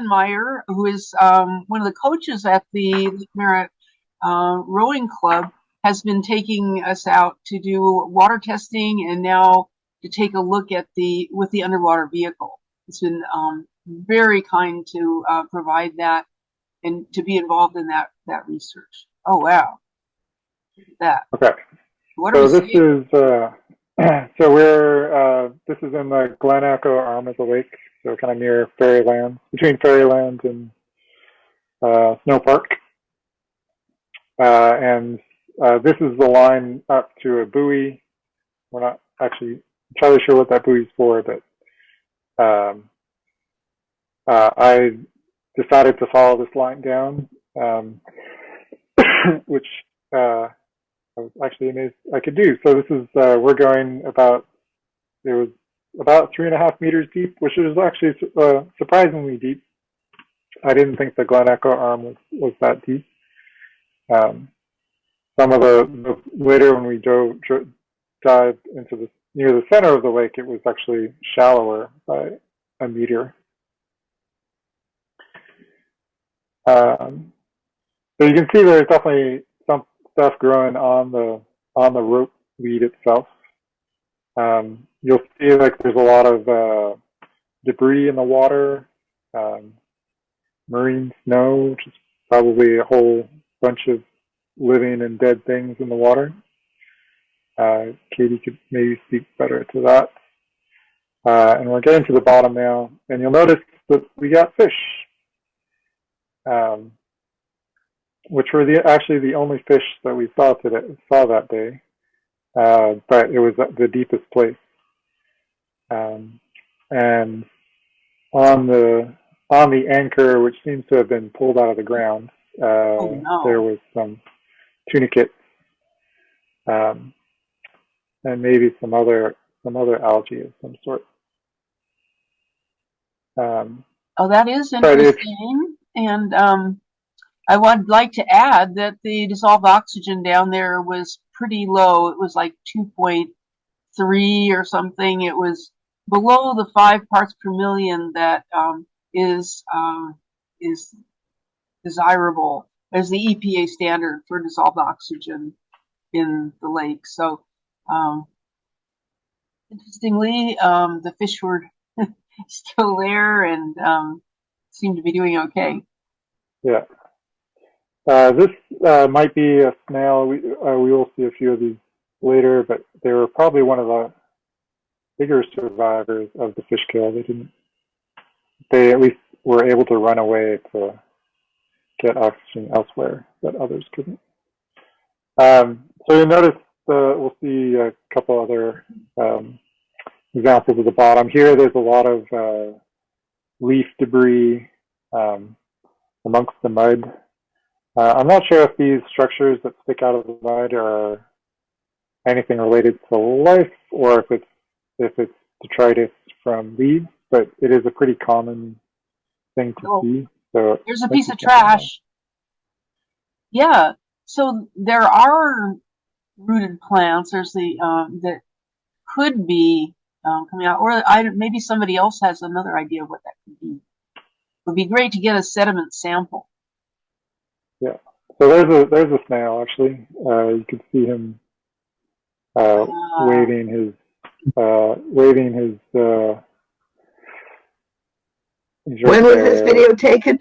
Meyer, who is one of the coaches at the Merritt rowing club, has been taking us out to do water testing and now to take a look at with the underwater vehicle. It's been very kind to provide that and to be involved in that research. Oh wow, look at that. Okay. What So are we this seeing? is so we're this is in the Glen Echo arm of the lake, so kind of near Fairyland, between Fairyland and Snow Park, and this is the line up to a buoy. We're not actually entirely sure what that buoy's for, but I decided to follow this line down, which I was actually amazed I could do. So this is we're going about, it was about 3.5 meters deep, which is actually surprisingly deep. I didn't think the Glen Echo arm was that deep. Some of the later when we dived into the near the center of the lake, it was actually shallower by a meter. So you can see there's definitely some stuff growing on the rope lead itself. You'll see like there's a lot of debris in the water, marine snow, which is probably a whole bunch of living and dead things in the water. Katie could maybe speak better to that. And we're getting to the bottom now, and you'll notice that we got fish, which were actually the only fish that we saw that day. But it was the deepest place. And on the anchor, which seems to have been pulled out of the ground, Oh no. there was some tunicates, and maybe some other algae of some sort. Oh, that is interesting. And I would like to add that the dissolved oxygen down there was pretty low. It was like 2.3 or something. It was below the 5 parts per million that is desirable as the EPA standard for dissolved oxygen in the lake. So, interestingly, the fish were still there and seemed to be doing okay. Yeah. This might be a snail. We will see a few of these later, but they were probably one of the bigger survivors of the fish kill. They at least were able to run away to get oxygen elsewhere that others couldn't. So you'll notice we'll see a couple other examples at the bottom. Here there's a lot of leaf debris amongst the mud. I'm not sure if these structures that stick out of the mud are anything related to life or if it's detritus from leaves, but it is a pretty common thing to see. So there's a piece of trash. Yeah. So there are rooted plants. There's the that could be coming out, or maybe somebody else has another idea of what that could be. It would be great to get a sediment sample. Yeah. So there's a snail actually. You can see him waving his when was this video taken?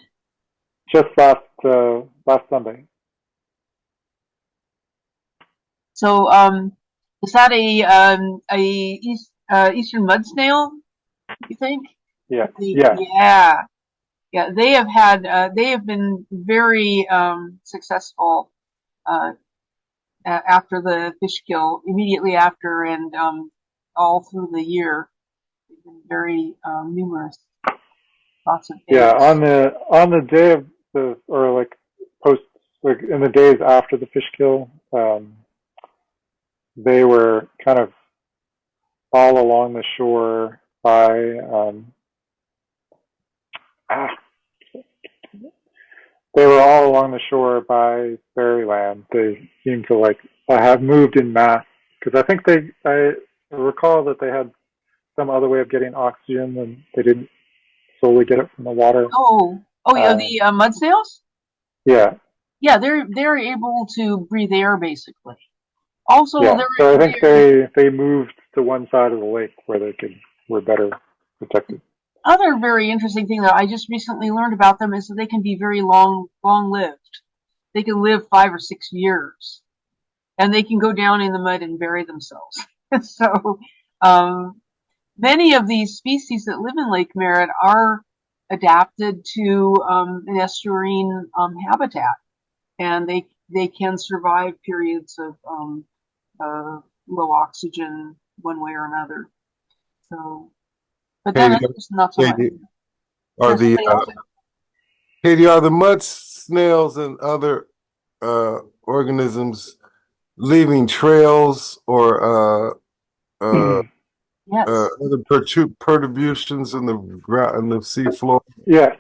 Just last Sunday. So is that a eastern mud snail, you think? Yeah. Yeah, they have been very successful after the fish kill, immediately after, and all through the year. They've been very numerous. Lots of eggs. Yeah, on the day of in the days after the fish kill, they were kind of all along the shore by they were all along the shore by Fairyland. They seem to have moved in mass because I think I recall that they had some other way of getting oxygen and they didn't slowly get it from the water. Oh, yeah, the mud snails? Yeah, Yeah, they're able to breathe air basically. Also, yeah. So I think they moved to one side of the lake where were better protected. other very interesting thing that I just recently learned about them is that they can be very long-lived. They can live 5 or 6 years, and they can go down in the mud and bury themselves. So, many of these species that live in Lake Merritt are adapted to an estuarine habitat, and they can survive periods of low oxygen one way or another. So, but then Katie, it's not so much. Katie, are Yeah, the somebody else. Katie, are the mud snails and other organisms leaving trails or Yes. other perturbations in the ground in the seafloor? Yes.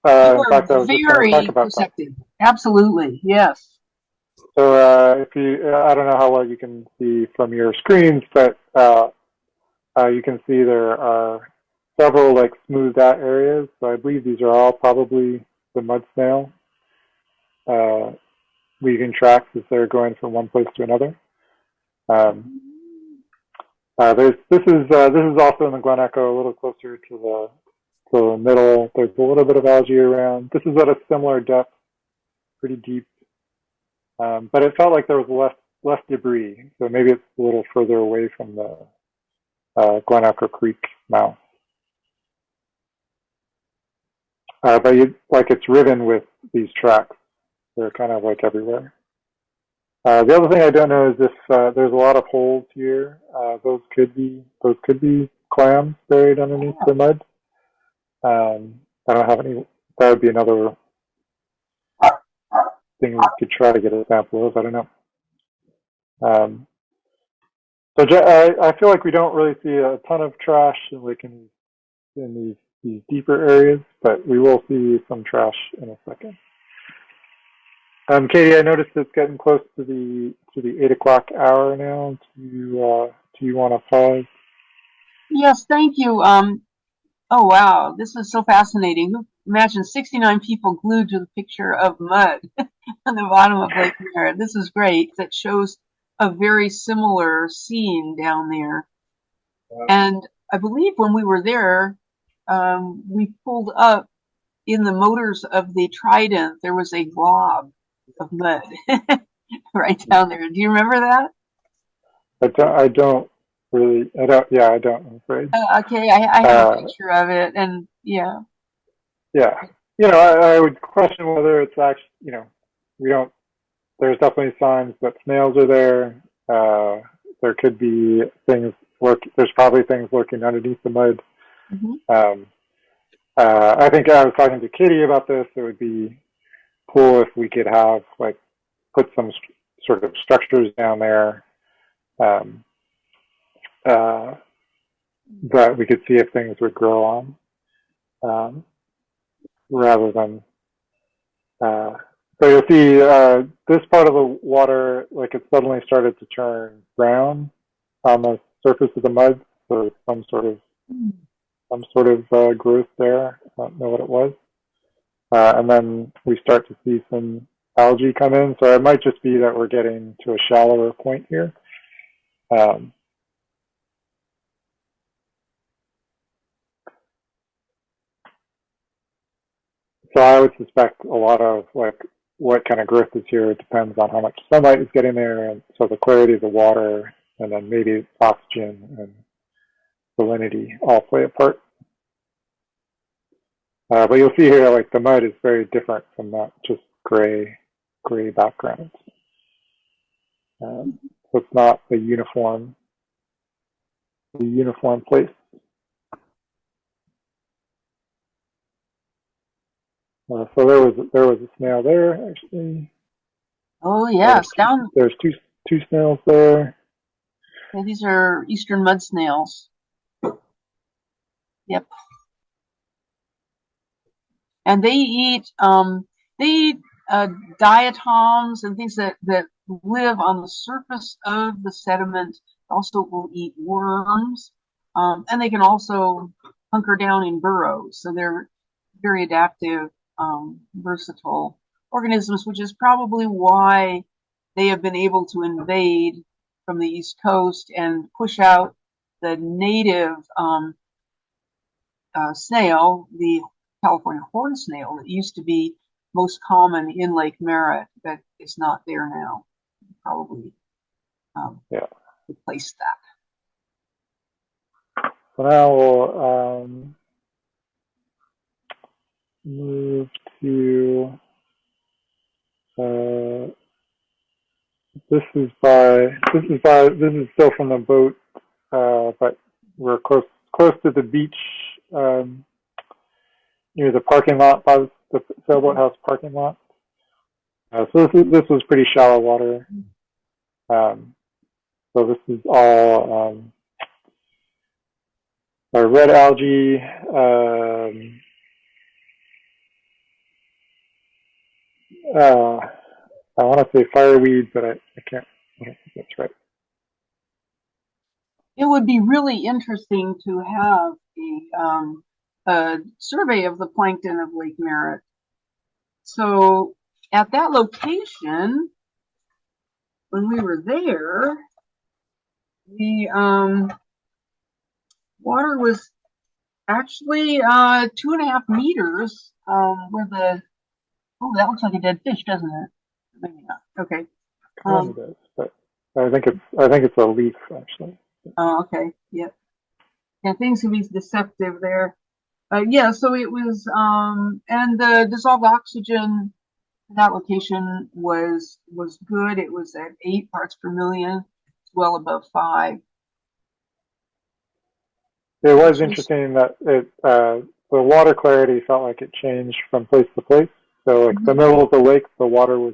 You In are fact, I was just going to talk very about that. perceptive. Absolutely. Yes. So if you, I don't know how well you can see from your screens, but you can see there are several like smoothed out areas. So I believe these are all probably the mud snail leaving tracks as they're going from one place to another. This is also in the Glen Echo, a little closer to the middle. There's a little bit of algae around. This is at a similar depth, pretty deep, but it felt like there was less debris. So maybe it's a little further away from the Glen Echo Creek mouth. But it's riven with these tracks. They're kind of like everywhere. The other thing I don't know is if there's a lot of holes here. Those could be clams buried underneath the mud. I don't have any. That would be another thing we could try to get a sample of. I don't know. So I feel like we don't really see a ton of trash in these deeper areas, but we will see some trash in a second. Katie, I noticed it's getting close to the 8 o'clock hour now. Do you want to pause? Yes. Thank you. Oh wow, this is so fascinating. Imagine 69 people glued to the picture of mud on the bottom of Lake Merritt. This is great. That shows a very similar scene down there. And I believe when we were there, we pulled up in the motors of the Trident. There was a glob of mud right down there. Do you remember that? I don't really. I don't. Yeah, I don't. I'm afraid. Okay, I have a picture of it, and yeah. Yeah. I would question whether it's actually. We don't. There's definitely signs that snails are there. There could be things There's probably things lurking underneath the mud. Mm-hmm. I think I was talking to Kitty about this. It would be cool if we could have put some sort of structures down there that we could see if things would grow on, rather than. So you'll see this part of the water, it suddenly started to turn brown on the surface of the mud. So some sort of growth there. I don't know what it was. And then we start to see some algae come in. So it might just be that we're getting to a shallower point here. So I would suspect a lot of what kind of growth is here depends on how much sunlight is getting there, and so the clarity of the water, and then maybe oxygen and salinity all play a part. But you'll see here, the mud is very different from that just gray background. So it's not a uniform place. So there was a snail there actually. Oh yes, There's two snails there. Yeah, these are eastern mud snails. Yep. And they eat diatoms and things that live on the surface of the sediment. Also will eat worms, and they can also hunker down in burrows. So they're very adaptive, versatile organisms, which is probably why they have been able to invade from the East Coast and push out the native snail, the California horned snail, that used to be most common in Lake Merritt, but is not there now. Probably Yeah. replace that. So now we'll move to this is still from the boat, but we're close to the beach, near the parking lot by the sailboat house parking lot. So this was pretty shallow water. So this is all red algae. I want to say fireweed, but I can't. I don't think that's right. It would be really interesting to have a survey of the plankton of Lake Merritt. So at that location, when we were there, the water was actually 2.5 meters. Where that looks like a dead fish, doesn't it? Maybe not. Okay. Kind of does, but I think it's a leaf actually. Oh, okay. Yep. Yeah, things can be deceptive there. Yeah, so it was, and the dissolved oxygen in that location was good. It was at 8 parts per million, well above 5. It was interesting that the water clarity felt like it changed from place to place. So like the middle of the lake, the water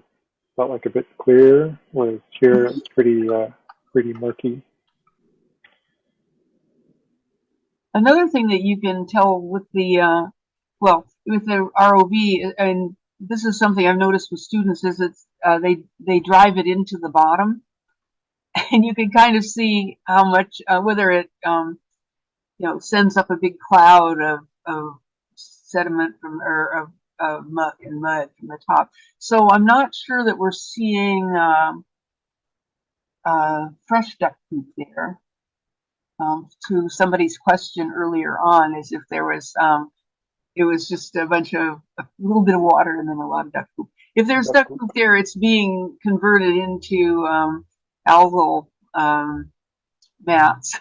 felt like a bit clearer, whereas here it's pretty murky. Another thing that you can tell with the with the ROV, and this is something I've noticed with students, is it's they drive it into the bottom, and you can kind of see how much whether it sends up a big cloud of sediment from or of mud from the top. So I'm not sure that we're seeing fresh duck poop there. To somebody's question earlier on, as if there was, it was just a little bit of water and then a lot of duck poop. If there's duck poop there, it's being converted into algal mats.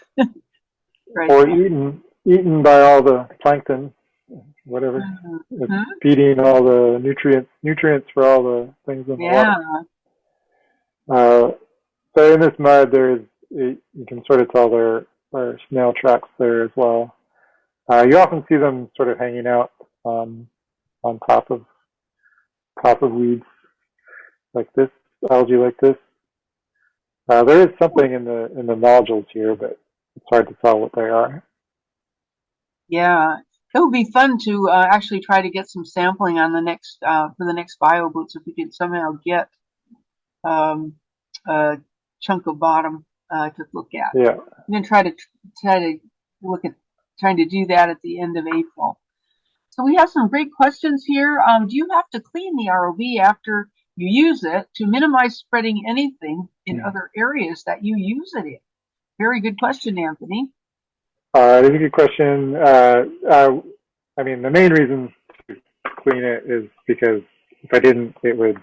Right. Or eaten by all the plankton, whatever. It's feeding all the nutrients for all the things in the water. So in this mud, you can sort of tell there are snail tracks there as well. You often see them sort of hanging out on top of weeds like this, algae like this. There is something in the nodules here, but it's hard to tell what they are. Yeah, it would be fun to actually try to get some sampling on the next for the next bio boots, if we could somehow get a chunk of bottom to look at. Yeah. I'm gonna try to look at trying to do that at the end of April. So we have some great questions here. Do you have to clean the ROV after you use it to minimize spreading anything in other areas that you use it in? Very good question, Anthony. That's a good question. I mean, the main reason to clean it is because if I didn't, it would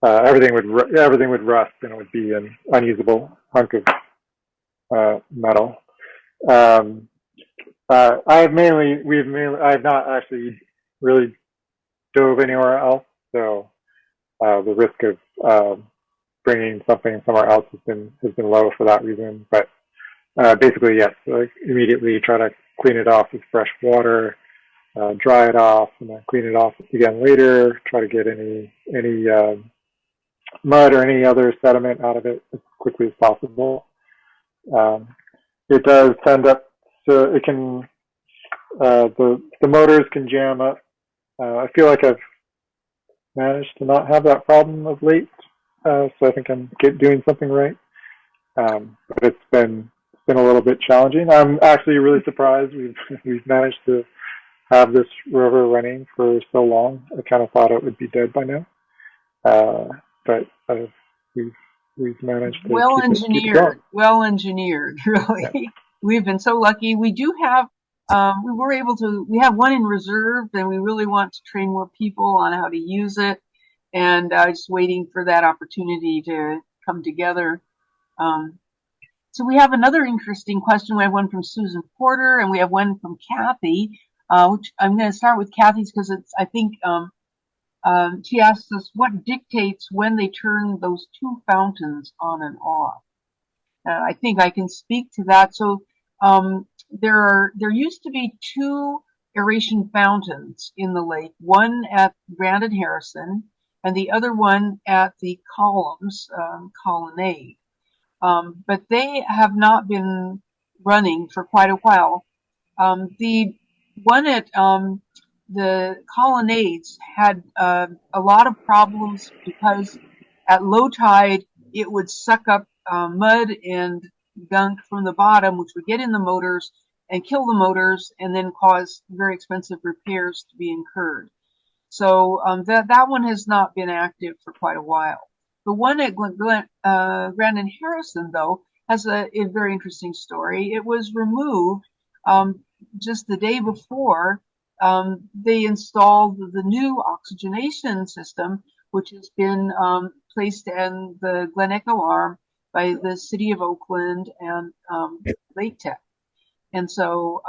everything would rust and it would be an unusable hunk of metal. I've not actually really dove anywhere else, so the risk of bringing something somewhere else has been low for that reason. But basically, yes, like immediately try to clean it off with fresh water, dry it off, and then clean it off again later. Try to get any mud or any other sediment out of it as quickly as possible. It does tend up, so it can the motors can jam up. I feel like I've managed to not have that problem of late, so I think I'm doing something right. But it's been a little bit challenging. I'm actually really surprised we've managed to have this river running for so long. I kind of thought it would be dead by now, but we've managed to keep it going. Well engineered, really. Yeah. We've been so lucky. We do have, we have one in reserve, and we really want to train more people on how to use it. And just waiting for that opportunity to come together. So we have another interesting question. We have one from Susan Porter, and we have one from Kathy. Which I'm going to start with Kathy's because I think she asks us what dictates when they turn those two fountains on and off. I think I can speak to that. So there used to be two aeration fountains in the lake, one at Grand and Harrison, and the other one at the Columns colonnade. But they have not been running for quite a while. The one at the colonnades had a lot of problems because at low tide it would suck up mud and gunk from the bottom, which would get in the motors and kill the motors and then cause very expensive repairs to be incurred. So that one has not been active for quite a while. The one at Grand and Harrison, though, has a very interesting story. It was removed just the day before they installed the new oxygenation system, which has been placed in the Glen Echo Arm by the City of Oakland and Lake Tech. And so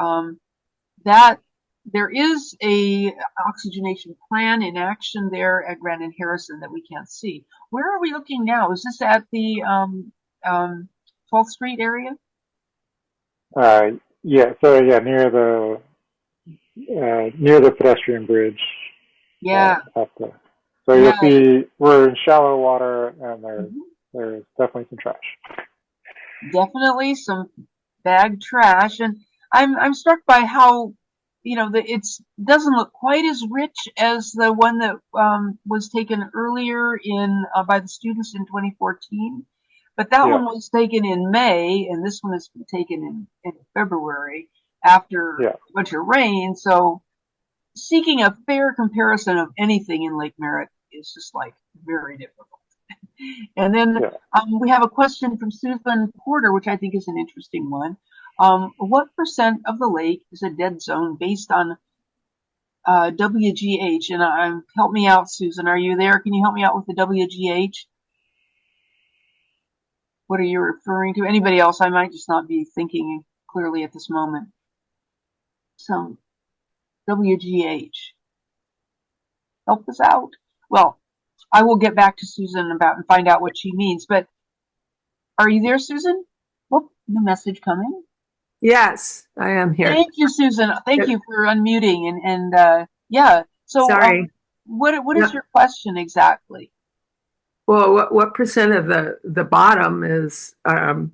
that there is a oxygenation plan in action there at Grand and Harrison that we can't see. Where are we looking now? Is this at the 12th Street area? Yeah. So yeah, near the pedestrian bridge. Yeah. So you'll see we're in shallow water, and there's definitely some trash. Definitely some bagged trash, and I'm struck by how it doesn't look quite as rich as the one that was taken earlier by the students in 2014. But that one was taken in May, and this one has been taken in February after a bunch of rain. So seeking a fair comparison of anything in Lake Merritt is just like very difficult. And then we have a question from Susan Porter, which I think is an interesting one. What % of the lake is a dead zone based on WGH? And help me out, Susan. Are you there? Can you help me out with the WGH? What are you referring to? Anybody else? I might just not be thinking clearly at this moment. Some WGH. Help us out. Well, I will get back to Susan and find out what she means. But are you there, Susan? Oh, the message coming. Yes, I am here. Thank you, Susan. Thank you for unmuting. And yeah. So, sorry. What is your question exactly? Well, what % of the bottom is a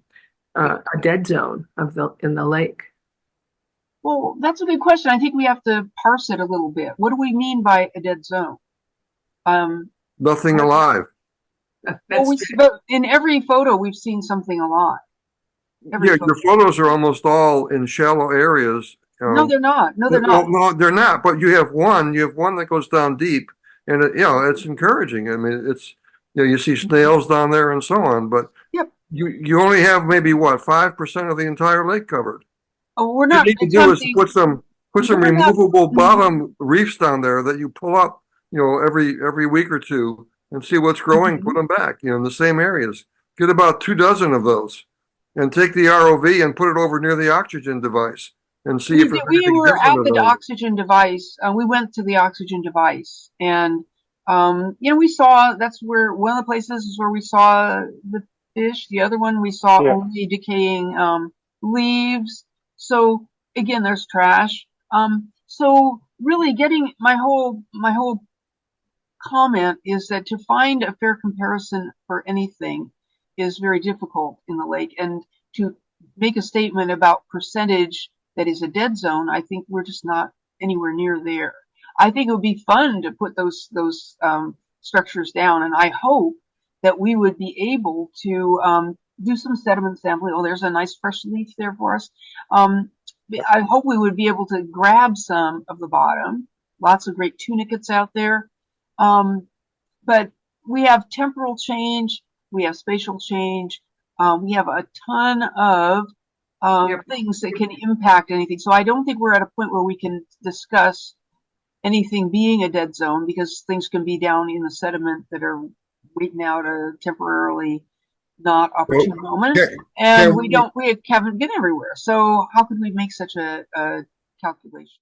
dead zone in the lake? Well, that's a good question. I think we have to parse it a little bit. What do we mean by a dead zone? Nothing alive. Well, but in every photo, we've seen something alive. Your photos are almost all in shallow areas. No, they're not. No, they're not. No, they're not. But you have one that goes down deep, and it's encouraging. I mean, it's you see snails down there and so on. But you only have maybe 5% of the entire lake covered. Oh, we're not. What you need to do is put some removable bottom reefs down there that you pull up, every week or two and see what's growing. Put them back, in the same areas. Get about 24 of those. And take the ROV and put it over near the oxygen device and see if we were at the oxygen device. We went to the oxygen device, and we saw that's where one of the places is where we saw the fish. The other one we saw only decaying leaves. So again, there's trash. So really, getting my whole comment is that to find a fair comparison for anything is very difficult in the lake, and to make a statement about percentage that is a dead zone, I think we're just not anywhere near there. I think it would be fun to put those structures down, and I hope that we would be able to do some sediment sampling. Oh, there's a nice fresh leaf there for us. I hope we would be able to grab some of the bottom. Lots of great tunicates out there. But we have temporal change, we have spatial change, we have a ton of things that can impact anything. So I don't think we're at a point where we can discuss anything being a dead zone, because things can be down in the sediment that are waiting out a temporarily not opportune moment. And we haven't been everywhere. So how could we make such a calculation?